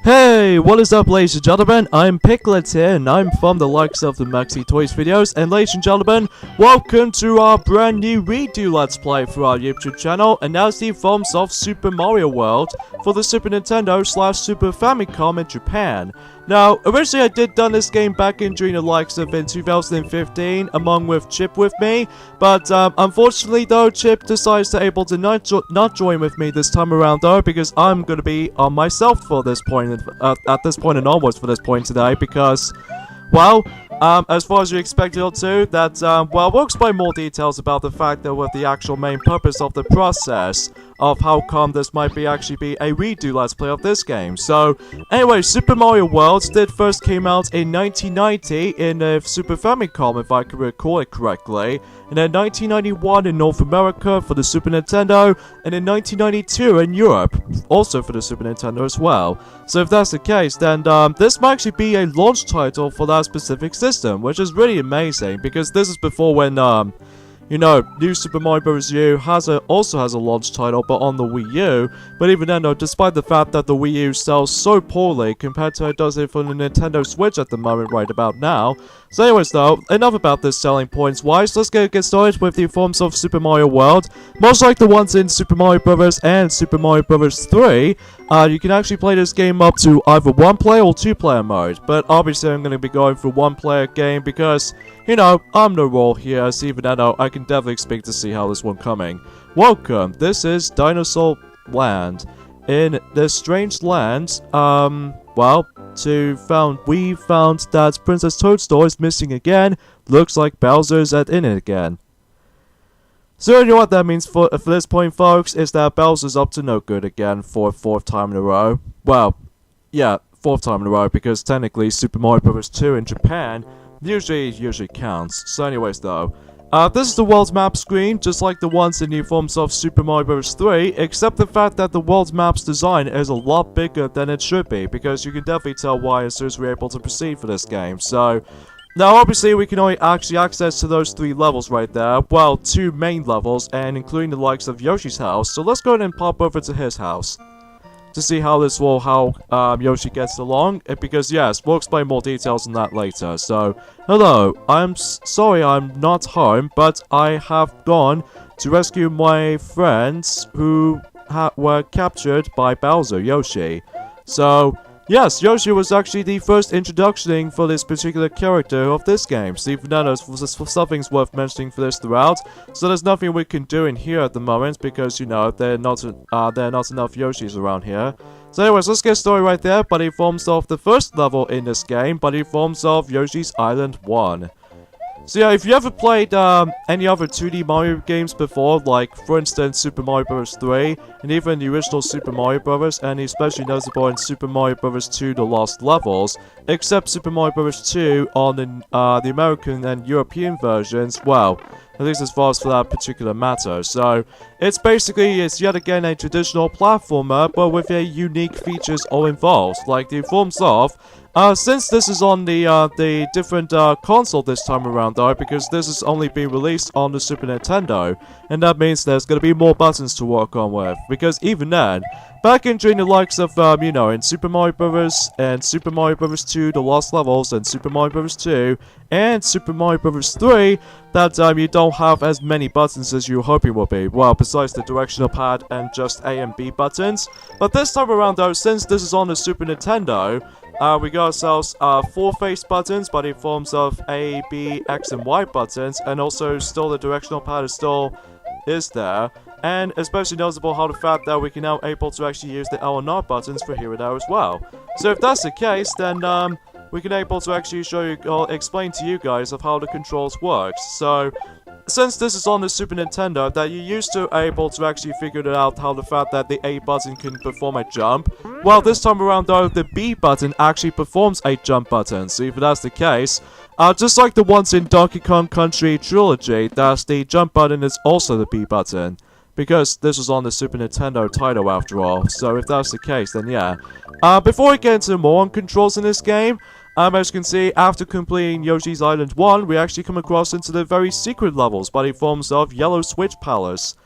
Hey, what is up, ladies and gentlemen? I'm Piglet here, and I'm from the likes of the Maxi Toys videos. And ladies and gentlemen, welcome to our brand new redo Let's Play for our YouTube channel. And that's the forms of Super Mario World for the Super Nintendo / Super Famicom in Japan. Now, originally I did done this game back in during the likes of in 2015, along with Chip with me, but unfortunately though, Chip decides to able to not join with me this time around though, because I'm gonna be on myself for this point, at this point and onwards for this point today, because, well, as far as you expected it to, that, well, we'll explain more details about the fact that with the actual main purpose of the process of how come this might actually be a redo Let's Play of this game. So, anyway, Super Mario World did first came out in 1990 in the Super Famicom, if I can recall it correctly, and then 1991 in North America for the Super Nintendo, and in 1992 in Europe, also for the Super Nintendo as well. So if that's the case, then this might actually be a launch title for that specific system, which is really amazing, because this is before when, you know, New Super Mario Bros. U also has a launch title, but on the Wii U. But even then, though, despite the fact that the Wii U sells so poorly compared to how it does it for the Nintendo Switch at the moment right about now. So anyways, though, enough about this selling points wise. Let's get started with the forms of Super Mario World. Most like the ones in Super Mario Bros. And Super Mario Bros. 3, you can actually play this game up to either one-player or two-player mode. But obviously, I'm going to be going for one-player game because, you know, I'm no role here, so even though I can definitely expect to see how this one coming. Welcome, this is Dinosaur Land. In this strange land, well, we found that Princess Toadstool is missing again. Looks like Bowser's in it again. So you know what that means for this point, folks, is that Bowser's up to no good again for a fourth time in a row. Well, yeah, fourth time in a row, because technically Super Mario Bros. 2 in Japan usually counts. So anyways though, this is the world's map screen, just like the ones in the forms of Super Mario Bros. 3, except the fact that the world's map's design is a lot bigger than it should be, because you can definitely tell why as soon as we're able to proceed for this game. So, now obviously we can only actually access to those 3 levels right there, well, 2 main levels, and including the likes of Yoshi's house. So let's go ahead and pop over to his house to see how Yoshi gets along, because yes, we'll explain more details on that later. So, hello, I'm sorry I'm not home, but I have gone to rescue my friends who were captured by Bowser, Yoshi. So, yes, Yoshi was actually the first introduction for this particular character of this game. So even though something's worth mentioning for this throughout. So there's nothing we can do in here at the moment because, you know, there are not enough Yoshis around here. So anyways, let's get started right there. But it forms of the first level in this game, but it forms of Yoshi's Island 1. So yeah, if you ever played any other 2D Mario games before, like for instance Super Mario Bros. 3, and even the original Super Mario Bros., and especially noticeable in Super Mario Bros. 2 The Lost Levels, except Super Mario Bros. 2 on the American and European versions, well, at least as far as for that particular matter. So, it's yet again a traditional platformer, but with a unique features all involved, like the forms of, since this is on the different console this time around though, because this is only being released on the Super Nintendo, and that means there's gonna be more buttons to work on with, because even then, back in during the likes of, you know, in Super Mario Bros. And Super Mario Bros. 2 The Lost Levels, and Super Mario Bros. 2, and Super Mario Bros. 3, that you don't have as many buttons as you were hoping would be, well, besides the directional pad and just A and B buttons. But this time around though, since this is on the Super Nintendo, we got ourselves 4 face buttons, but in forms of A, B, X, and Y buttons, and also still the directional pad is there. And especially noticeable how the fact that we can now able to actually use the L and R buttons for here and there as well. So if that's the case, then we can able to actually show you or explain to you guys of how the controls works. So since this is on the Super Nintendo, that you used to able to actually figure it out how the fact that the A button can perform a jump. Well, this time around though, the B button actually performs a jump button. So if that's the case, just like the ones in Donkey Kong Country Trilogy, that's the jump button is also the B button. Because this was on the Super Nintendo title after all. So if that's the case, then yeah. Before we get into more on controls in this game, as you can see, after completing Yoshi's Island 1, we actually come across into the very secret levels by the forms of Yellow Switch Palace.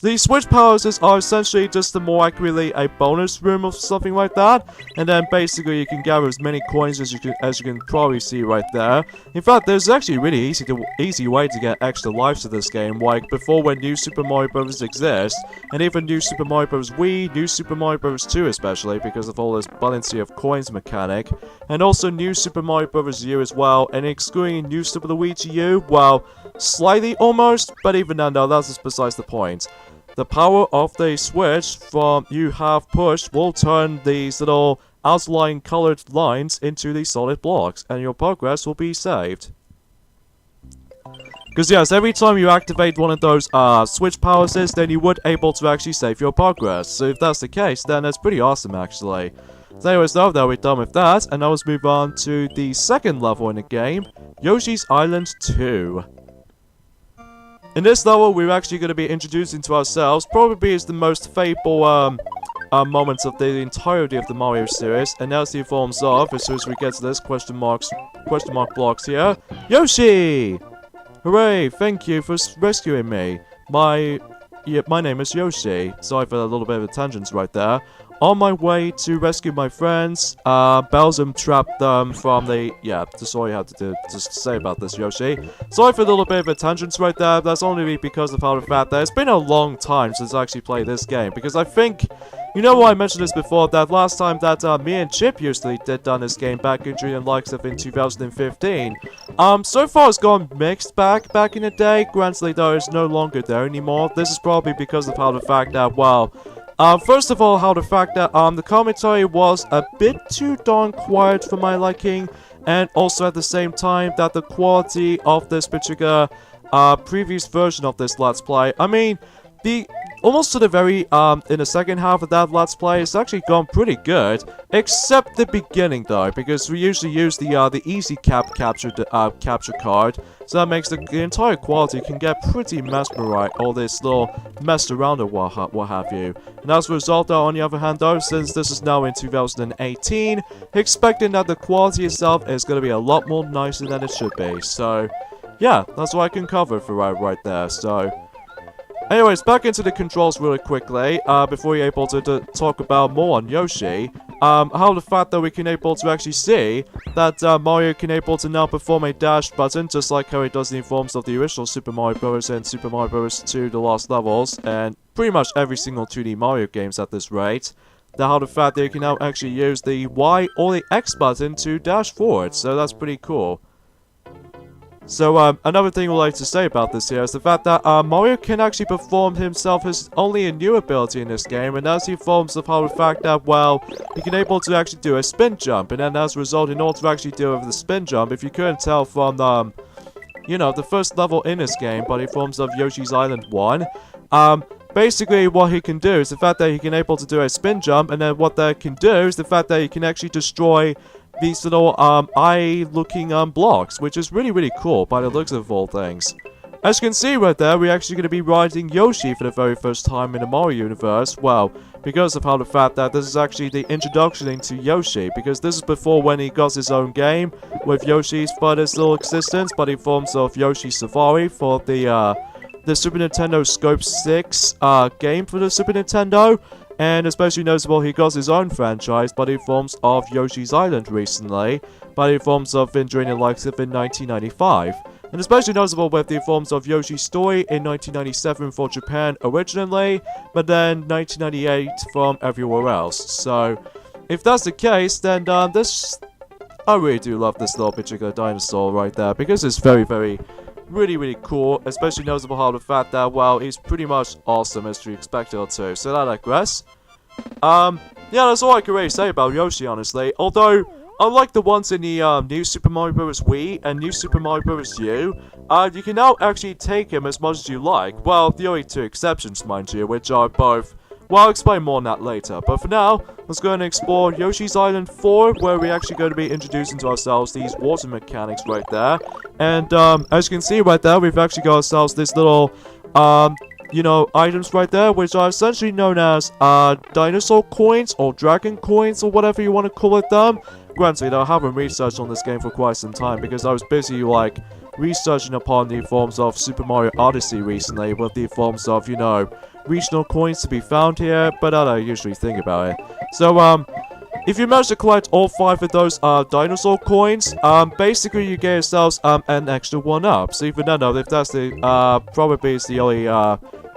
The switch powers are essentially just more accurately a bonus room or something like that, and then basically you can gather as many coins as you can probably see right there. In fact, there's actually a really easy way to get extra lives to this game, like before when New Super Mario Bros. Exist, and even New Super Mario Bros. Wii, New Super Mario Bros. 2 especially, because of all this balancing of coins mechanic, and also New Super Mario Bros. U as well, and excluding New Super Luigi U, well, slightly almost, but even then, no, that's just besides the point. The power of the switch from you have pushed will turn these little outline colored lines into these solid blocks, and your progress will be saved. Because yes, every time you activate one of those switch powers, then you would able to actually save your progress. So if that's the case, then that's pretty awesome actually. So anyways, now that we're done with that, and now let's move on to the second level in the game, Yoshi's Island 2. In this level, we're actually going to be introducing to ourselves, probably is the most faithful moments of the entirety of the Mario series, and that's the forms of, as soon as we get to this question mark blocks here, Yoshi! Hooray, thank you for rescuing me. My name is Yoshi. Sorry for a little bit of a tangent right there. On my way to rescue my friends, Bowser trapped them from the... Yeah, that's all you have to say about this, Yoshi. Sorry for a little bit of a tangent right there. That's only because of how the fact that it's been a long time since I actually played this game. Because I think... You know what, I mentioned this before, that last time that me and Chip usually did done this game back in during the likes of in 2015. So far it's gone mixed back in the day. Granted, though, it's no longer there anymore. This is probably because of how the fact that, well... first of all, how the fact that, the commentary was a bit too darn quiet for my liking, and also at the same time that the quality of this particular, previous version of this Let's Play, I mean, almost to the very, in the second half of that Let's Play, it's actually gone pretty good, except the beginning though, because we usually use the easy capture card, so that makes the entire quality can get pretty mesmerized, all this little messed around or what have you. And as a result though, on the other hand though, since this is now in 2018, expecting that the quality itself is going to be a lot more nicer than it should be, so, yeah, that's what I can cover for right there, so... Anyways, back into the controls really quickly, before we're able to talk about more on Yoshi. How the fact that we can able to actually see that Mario can able to now perform a dash button, just like how it does in the forms of the original Super Mario Bros. And Super Mario Bros. 2 The Lost Levels, and pretty much every single 2D Mario games at this rate. How the fact that you can now actually use the Y or the X button to dash forward, so that's pretty cool. So, another thing I'd like to say about this here is the fact that, Mario can actually perform himself his only a new ability in this game, and that's the forms of how the fact that, well, he can able to actually do a spin jump, and then as a result, in order to actually do with the spin jump, if you couldn't tell from, you know, the first level in this game, but in forms of Yoshi's Island 1, basically what he can do is the fact that he can able to do a spin jump, and then what that can do is the fact that he can actually destroy these little, eye-looking, blocks, which is really cool by the looks of all things. As you can see right there, we're actually going to be riding Yoshi for the very first time in the Mario universe, well, because of how the fact that this is actually the introduction into Yoshi, because this is before when he got his own game, with Yoshi's furthest little existence, but in forms of Yoshi Safari for the Super Nintendo Scope 6, game for the Super Nintendo. And especially noticeable, he got his own franchise, but in forms of Yoshi's Island recently, but in forms of during the likes of in 1995. And especially noticeable with the forms of Yoshi's Story in 1997 for Japan originally, but then 1998 from everywhere else. So, if that's the case, then this... I really do love this little particular dinosaur right there, because it's really cool, especially noticeable how the fact that, well, he's pretty much awesome as you expected it to, so that I digress. Yeah, that's all I can really say about Yoshi, honestly, although, unlike the ones in the, New Super Mario Bros. Wii and New Super Mario Bros. U, you can now actually take him as much as you like, well, the only two exceptions, mind you, which are both... Well, I'll explain more on that later, but for now, let's go and explore Yoshi's Island 4, where we're actually going to be introducing to ourselves these water mechanics right there. And, as you can see right there, we've actually got ourselves this little, you know, items right there, which are essentially known as, dinosaur coins, or dragon coins, or whatever you want to call it them. Granted, I haven't researched on this game for quite some time, because I was busy, researching upon the forms of Super Mario Odyssey recently, with the forms of, you know, regional coins to be found here, but I don't usually think about it. So, if you manage to collect all 5 of those dinosaur coins, basically you get yourselves an extra 1-up. So even then, if that's the probably is the only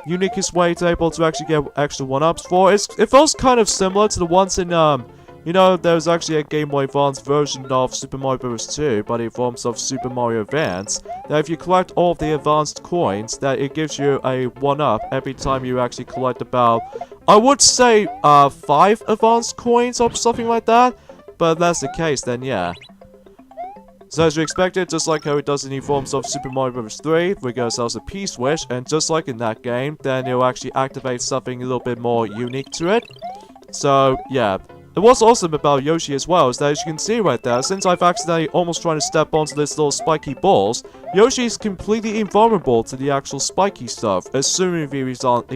uniquest way to able to actually get extra 1-ups for, it feels kind of similar to the ones in you know, there's actually a Game Boy Advance version of Super Mario Bros. 2 by the forms of Super Mario Advance. That if you collect all of the advanced coins, that it gives you a 1-up every time you actually collect about, I would say, 5 advanced coins or something like that. But if that's the case, then yeah. So as you expected, just like how it does in the forms of Super Mario Bros. 3, we get ourselves a P-switch, and just like in that game, then it'll actually activate something a little bit more unique to it. So, yeah. And what's awesome about Yoshi as well is that, as you can see right there, since I've accidentally almost trying to step onto this little spiky balls, Yoshi is completely invulnerable to the actual spiky stuff, assuming he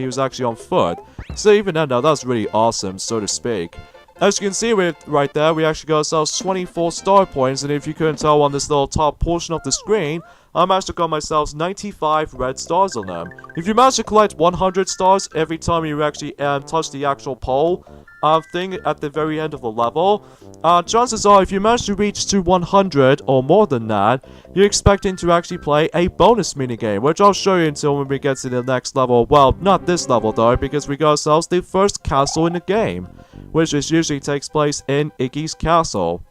was actually on foot. So even then, that's really awesome, so to speak. As you can see right there, we actually got ourselves 24 star points, and if you couldn't tell on this little top portion of the screen, I managed to got myself 95 red stars on them. If you manage to collect 100 stars every time you actually touch the actual pole thing at the very end of the level, chances are if you manage to reach to 100 or more than that, you're expecting to actually play a bonus minigame, which I'll show you until when we get to the next level. Well, not this level though, because we got ourselves the first castle in the game, which usually takes place in Iggy's castle.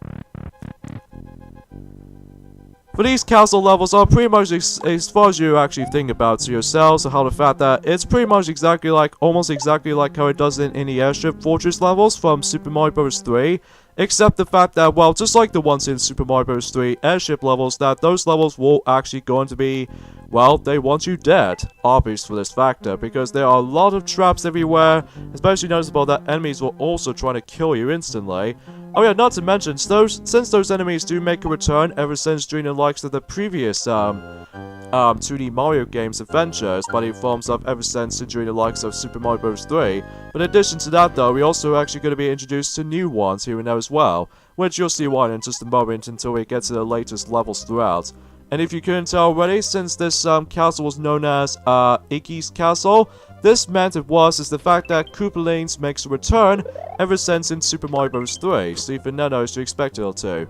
For these castle levels are pretty much as far as you actually think about to yourselves, how the fact that it's pretty much exactly like, almost exactly like how it does in the airship fortress levels from Super Mario Bros. 3, except the fact that, well, just like the ones in Super Mario Bros. 3 airship levels, that those levels will actually going to be, well, they want you dead, obvious for this factor, because there are a lot of traps everywhere, especially noticeable that enemies will also try to kill you instantly. Oh yeah, not to mention, since those enemies do make a return ever since during the likes of the previous 2D Mario games adventures, by the forms of ever since during the likes of Super Mario Bros. 3. But in addition to that though, we're also actually going to be introduced to new ones here and there as well, which you'll see why in just a moment until we get to the latest levels throughout. And if you couldn't tell already, since this castle was known as Iggy's castle, this meant is the fact that Koopalings makes a return ever since in Super Mario Bros. 3, so even then I was to expect it to.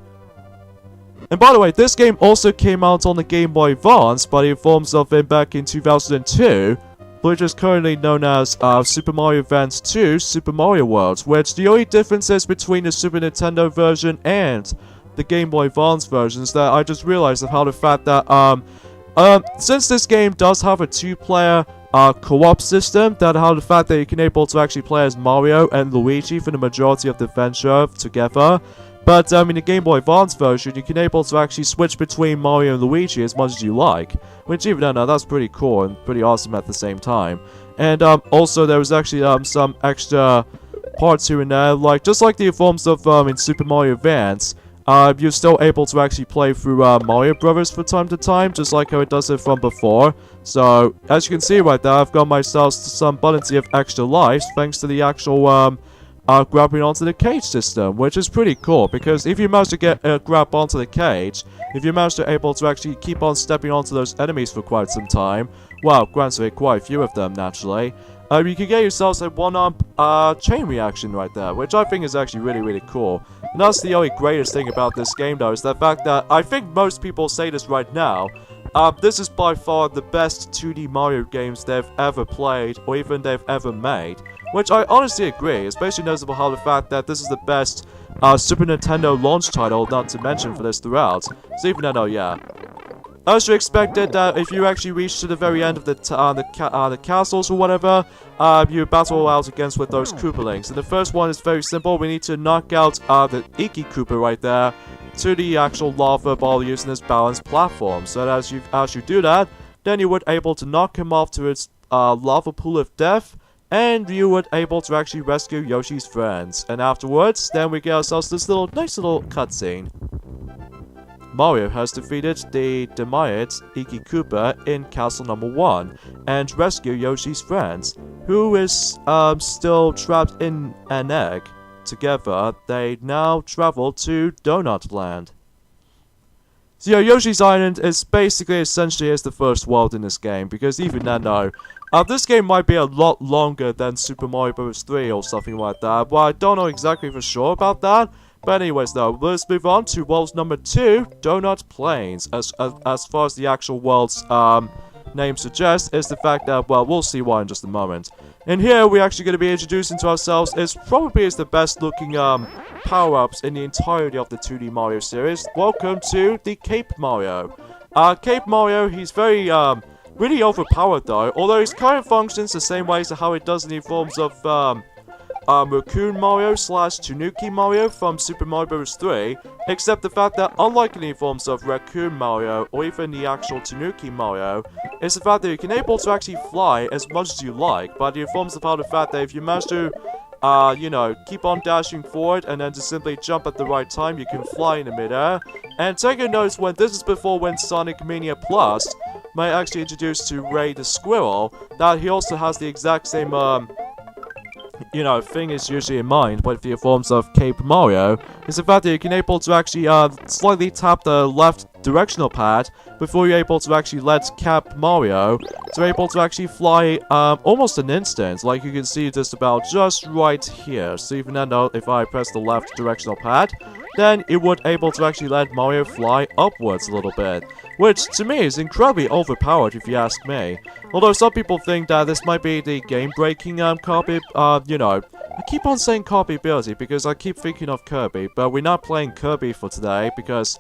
And by the way, this game also came out on the Game Boy Advance by the forms of it back in 2002, which is currently known as Super Mario Advance 2 Super Mario World, which the only differences between the Super Nintendo version and the Game Boy Advance versions that I just realized of how the fact that since this game does have a 2-player co-op system, that how the fact that you can able to actually play as Mario and Luigi for the majority of the adventure together. But in the Game Boy Advance version, you can able to actually switch between Mario and Luigi as much as you like, which even though that's pretty cool and pretty awesome at the same time. And also there was actually some extra parts here and there, like just like the forms of in Super Mario Advance. You're still able to actually play through Mario Brothers from time to time, just like how it does it from before. So, as you can see right there, I've got myself some plenty of extra lives, thanks to the actual grabbing onto the cage system, which is pretty cool, because if you manage to get grab onto the cage, if you manage to able to actually keep on stepping onto those enemies for quite some time, well, granted, quite a few of them, naturally, you can get yourselves a 1-up chain reaction right there, which I think is actually really, really cool. And that's the only greatest thing about this game, though, is the fact that I think most people say this right now. This is by far the best 2D Mario games they've ever played, or even they've ever made. Which I honestly agree, especially noticeable how the fact that this is the best Super Nintendo launch title, not to mention for this throughout. So even then, oh yeah. As you expected, that if you actually reach to the very end of the castles or whatever, you battle out against with those Koopalings. And the first one is very simple. We need to knock out the Iggy Koopa right there to the actual lava ball using this balanced platform. So that as you do that, then you would able to knock him off to its lava pool of death, and you would able to actually rescue Yoshi's friends. And afterwards, then we get ourselves this nice little cutscene. Mario has defeated the Demiad Iggy Koopa in Castle Number 1 and rescue Yoshi's friends, who is still trapped in an egg. Together, they now travel to Donut Land. So yeah, Yoshi's Island is basically essentially as the first world in this game, because even then though, This game might be a lot longer than Super Mario Bros. 3 or something like that, but I don't know exactly for sure about that. But anyways, though, let's move on to world number 2, Donut Plains. As far as the actual world's name suggests, is the fact that, well, we'll see why in just a moment. And here, we're actually going to be introducing to ourselves is probably the best looking power-ups in the entirety of the 2D Mario series. Welcome to the Cape Mario. Cape Mario, he's very really overpowered though, although his kind of functions the same way as how it does in the forms of Raccoon Mario / Tanuki Mario from Super Mario Bros. 3, except the fact that unlike in the forms of Raccoon Mario or even the actual Tanuki Mario, is the fact that you can able to actually fly as much as you like, but it informs about the fact that if you manage to you know, keep on dashing forward and then just simply jump at the right time, you can fly in the midair. And take a notice when this is before when Sonic Mania Plus might actually introduce to Ray the Squirrel, that he also has the exact same you know, thing is usually in mind with the forms of Cape Mario, is the fact that you can able to actually slightly tap the left directional pad before you're able to actually let Cap Mario to able to actually fly almost an instant. Like you can see just about just right here. So even then though, if I press the left directional pad, then it would able to actually let Mario fly upwards a little bit, which to me is incredibly overpowered if you ask me. Although some people think that this might be the game-breaking copy, you know, I keep on saying copyability because I keep thinking of Kirby, but we're not playing Kirby for today because,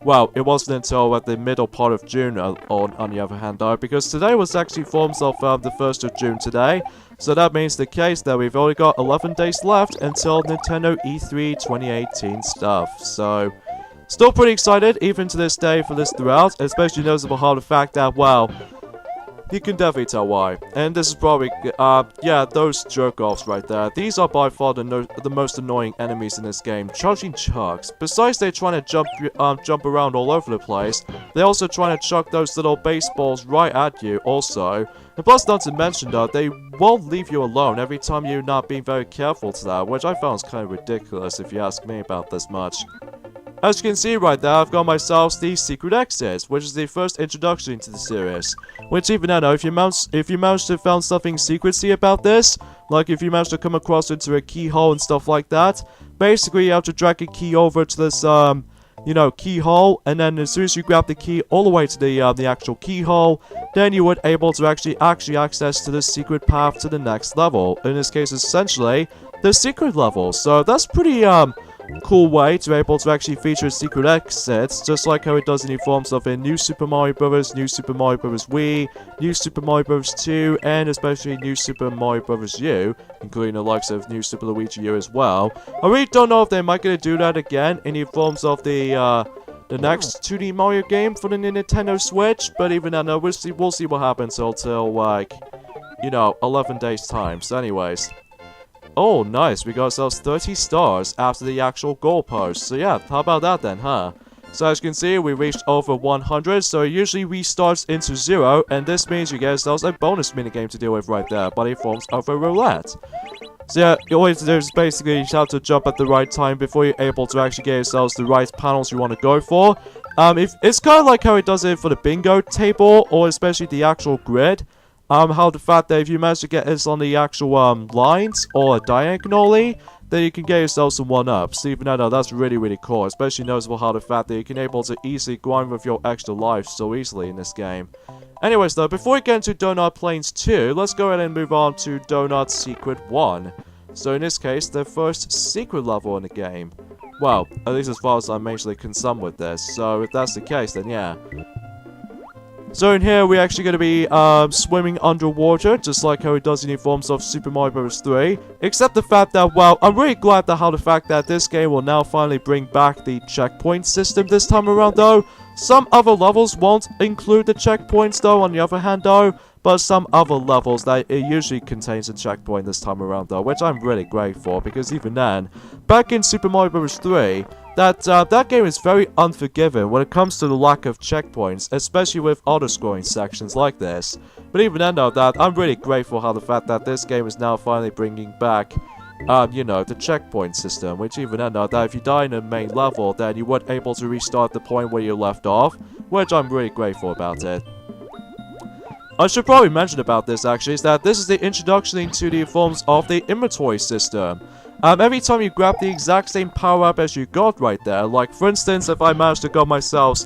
well, it wasn't until at the middle part of June on the other hand though, because today was actually forms of the 1st of June today, so that means the case that we've only got 11 days left until Nintendo E3 2018 stuff, so still pretty excited even to this day for this throughout, especially noticeable how the fact that, well, you can definitely tell why. And this is probably, yeah, those jerk-offs right there. These are by far the most annoying enemies in this game. Charging chucks. Besides they trying to jump around all over the place, they're also trying to chuck those little baseballs right at you also. And plus, not to mention though, they won't leave you alone every time you're not being very careful to that, which I found is kind of ridiculous if you ask me about this much. As you can see right there, I've got myself the secret exit, which is the first introduction to the series. Which even I know, if you manage to find something secrecy about this, like if you manage to come across into a keyhole and stuff like that, basically you have to drag a key over to this, you know, keyhole, and then as soon as you grab the key all the way to the actual keyhole, then you would able to actually access to the secret path to the next level. In this case, essentially, the secret level. So that's pretty, cool way to be able to actually feature secret exits, just like how it does in the forms of a New Super Mario Bros., New Super Mario Bros. Wii, New Super Mario Bros. 2, and especially New Super Mario Bros. U, including the likes of New Super Luigi U as well. I really don't know if they might gonna do that again in the forms of the next 2D Mario game for the Nintendo Switch, but even then, we'll see what happens until, like, you know, 11 days time. So anyways. Oh, nice. We got ourselves 30 stars after the actual goalpost. So yeah, how about that then, huh? So as you can see, we reached over 100, so it usually restarts into 0, and this means you get yourselves a bonus minigame to deal with right there, but it forms of a roulette. So yeah, all you have to do is basically you have to jump at the right time before you're able to actually get yourselves the right panels you want to go for. It's kind of like how it does it for the bingo table, or especially the actual grid. How the fact that if you manage to get this on the actual lines or diagonally, then you can get yourself some 1-ups. Even though that's really, really cool. Especially noticeable how the fact that you can able to easily grind with your extra life so easily in this game. Anyways though, before we get into Donut Plains 2, let's go ahead and move on to Donut Secret 1. So in this case, the first secret level in the game. Well, at least as far as I'm actually concerned with this. So if that's the case, then yeah. So in here, we're actually going to be swimming underwater, just like how it does in the forms of Super Mario Bros. 3. Except the fact that, well, I'm really glad that how the fact that this game will now finally bring back the checkpoint system this time around, though. Some other levels won't include the checkpoints, though, on the other hand, though. But some other levels that it usually contains a checkpoint this time around, though, which I'm really grateful, because even then, back in Super Mario Bros. 3, that game is very unforgiving when it comes to the lack of checkpoints, especially with auto-scoring sections like this. But even then, though, that I'm really grateful how the fact that this game is now finally bringing back, you know, the checkpoint system, which even then, though, that if you die in the main level, then you weren't able to restart the point where you left off, which I'm really grateful about it. I should probably mention about this actually, is that this is the introduction into the forms of the inventory system. Every time you grab the exact same power-up as you got right there, like for instance, if I managed to got myself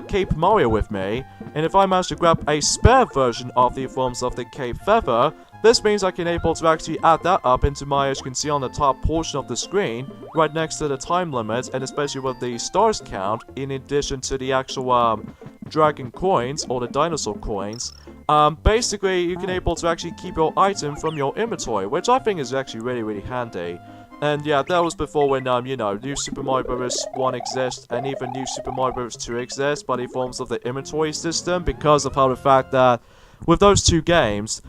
Cape Mario with me, and if I manage to grab a spare version of the forms of the Cape Feather, this means I can able to actually add that up into my, as you can see on the top portion of the screen, right next to the time limit, and especially with the stars count, in addition to the actual dragon coins, or the dinosaur coins. Basically, you can able to actually keep your item from your inventory, which I think is actually really handy. And yeah, that was before when, you know, New Super Mario Bros. 1 exists, and even New Super Mario Bros. 2 exists, by the forms of the inventory system, because of how the fact that, with those two games,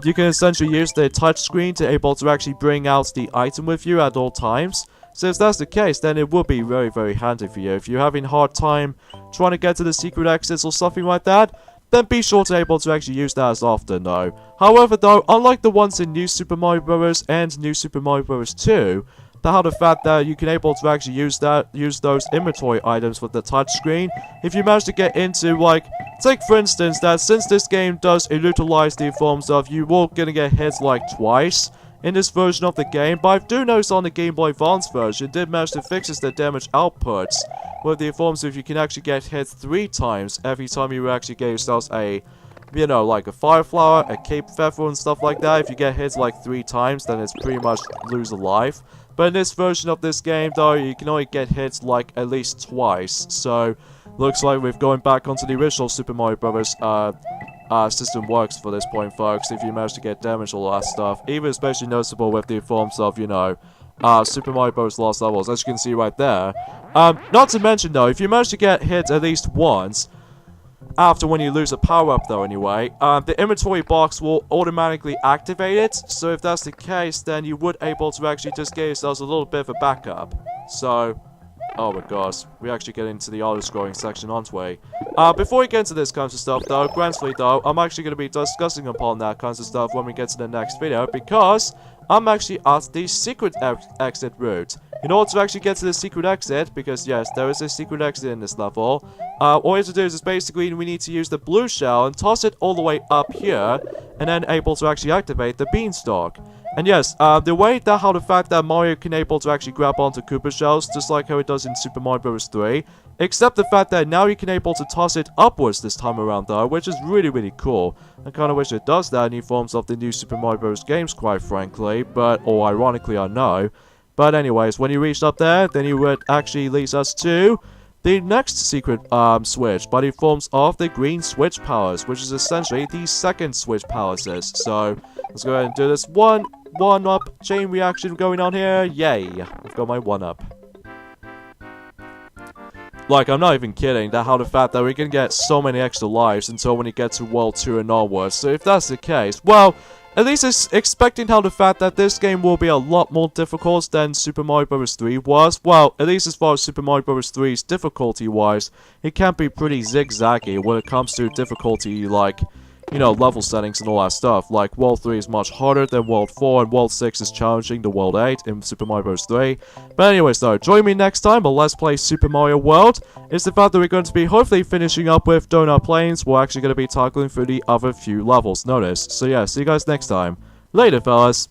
you can essentially use the touchscreen to able to actually bring out the item with you at all times. So if that's the case, then it will be very handy for you. If you're having a hard time trying to get to the secret exits or something like that, then be sure to able to actually use that as often though. However though, unlike the ones in New Super Mario Bros. And New Super Mario Bros. 2, the fact that you can able to actually use those inventory items with the touchscreen, if you manage to get into, like, take for instance that since this game does utilize the forms of you will gonna get hit like twice in this version of the game, but I do notice on the Game Boy Advance version did manage to fix the damage outputs with the forms of you can actually get hit 3 times every time you actually get yourselves a, you know, like a fire flower, a cape feather and stuff like that. If you get hit like 3 times, then it's pretty much lose a life. But in this version of this game though, you can only get hit like at least twice. So looks like we're going back onto the original Super Mario Bros. System works for this point, folks. If you manage to get damage, all that stuff, even especially noticeable with the forms of, you know, Super Mario Bros. Lost Levels, as you can see right there. Not to mention though, if you manage to get hit at least once, after when you lose a power-up though anyway, the inventory box will automatically activate it. So if that's the case, then you would able to actually just get yourselves a little bit of a backup. So, oh my gosh, we actually get into the auto-scrolling section, aren't we? Before we get into this kinds of stuff though, granted though, I'm actually going to be discussing upon that kinds of stuff when we get to the next video, because I'm actually at the secret exit route. In order to actually get to the secret exit, because yes, there is a secret exit in this level, all you have to do is basically we need to use the blue shell and toss it all the way up here, and then able to actually activate the beanstalk. And yes, the way that how the fact that Mario can able to actually grab onto Koopa shells, just like how it does in Super Mario Bros. 3, except the fact that now you can able to toss it upwards this time around though, which is really cool. I kinda wish it does that in new forms of the new Super Mario Bros. Games, quite frankly, but, or ironically, I know. But anyways, when you reach up there, then you would actually lead us to the next secret switch, by the forms of the green switch powers, which is essentially the second switch powers is. So let's go ahead and do this one up chain reaction going on here. Yay, I've got my 1-up. Like, I'm not even kidding, that how the fact that we can get so many extra lives until when you get to World 2 and onwards. So if that's the case, well, at least it's expecting how the fact that this game will be a lot more difficult than Super Mario Bros. 3 was. Well, at least as far as Super Mario Bros. 3's difficulty-wise, it can be pretty zigzaggy when it comes to difficulty, like, you know, level settings and all that stuff. Like, World 3 is much harder than World 4, and World 6 is challenging to World 8 in Super Mario Bros. 3. But anyways though, join me next time on Let's Play Super Mario World. It's the fact that we're going to be hopefully finishing up with Donut Plains. We're actually going to be tackling through the other few levels, notice. So yeah, see you guys next time. Later, fellas.